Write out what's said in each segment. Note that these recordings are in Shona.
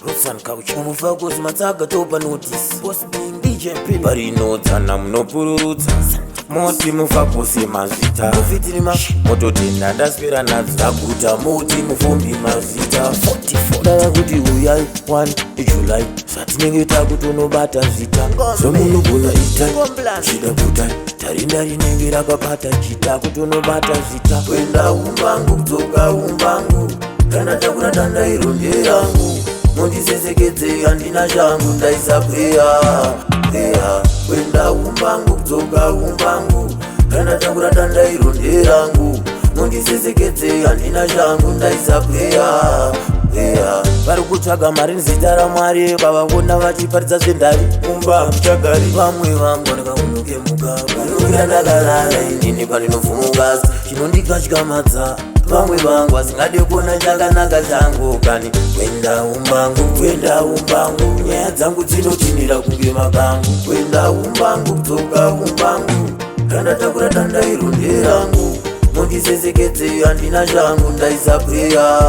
Umufagos matsaga topa notice boss being DJ Pin barinodzana munopururudza moti mufagose mazita kufitirima mototenda ndaswera nadzo taguta moti mufumbi mazita 44 dava kuti uyai 1 July satinenge takutonobata zita somunogona itai chida kutai tarinda rinenge rakabata chita kutonobata zita kwenda humbangu kudzoka humbangu kana takura dandairo yangu mundisesekedze handina shangu ndaisa kweya kwenda humbangu kudzoka humbangu kana takura dandairo nderangu mundisesekedze handina shangu ndaisa kweya vari kutsvaga mari nezita ramwari vavakona vachiparidza zvendari kumba muchagari vamwe vamboneka kunokemuka vanokira ndakarara inini pandinovhumukazi chinondikatyamadza vamwe vangu vasingade kuona chakanaka changu kani kwenda humbangu nyaya dzangu dzinotinira kunge mabangu kwenda humbangu kudzoka humbangu kana takura dandairo nderangu mundisesekedze handina shangu ndaisa kweya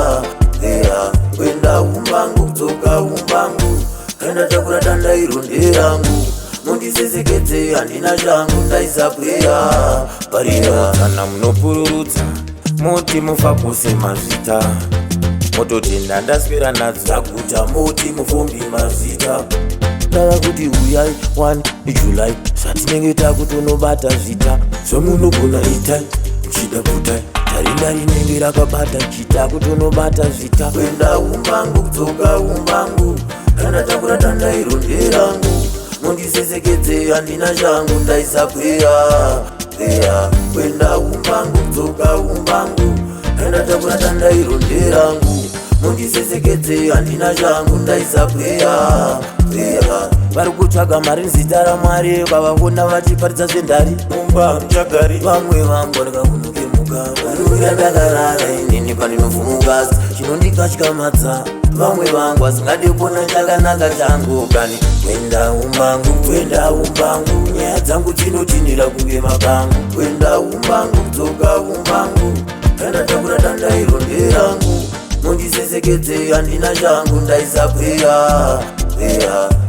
kwenda humbangu kudzoka humbangu kana takura dandairo nderangu mundisesekedze handina shangu ndaisa kweya parinodzana munopururudza moti mufagose mazita mototenda ndaswera nadzo taguta moti mufumbi mazita dava kuti uyai 1 July satinenge takutonobata zita somunogona itai chida kutai tarinda rinenge rakabata chita kutonobata zita kwenda humbangu kudzoka humbangu kana takura dandairo nderangu mundisesekedze handina shangu ndaisa kweya kwenda humbangu kudzoka humbangu kana takura dandairo nderangu mundisesekedze handina shangu ndaisa kweya vari kutsvaga mari nezita ramwari vavakona vachiparidza zvendari kumba muchagari vamwe vamboneka kunokemuka vanokira ndakarara inini pandinovhumukazi chinondikatyamadza vamwe vangu vasingade kuona chakanaka changu kani kwenda humbangu nyaya dzangu dzinotinira kunge mabangu kwenda humbangu kudzoka humbangu kana takura dandairo nderangu mundisesekedze handina shangu ndaisa kweya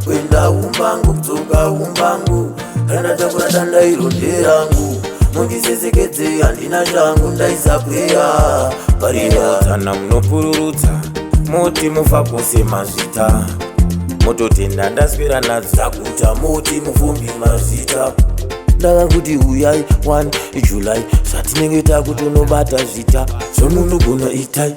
kwenda humbangu kudzoka humbangu kana takura dandairo nderangu mundisesekedze handina shangu ndaisa kweya parinodzana munopururudza moti mufagose mazita mototenda ndaswera nadzo taguta moti mufumbi mazita dava kuti uyai 1 July satinenge takutonobata zita somunogona itai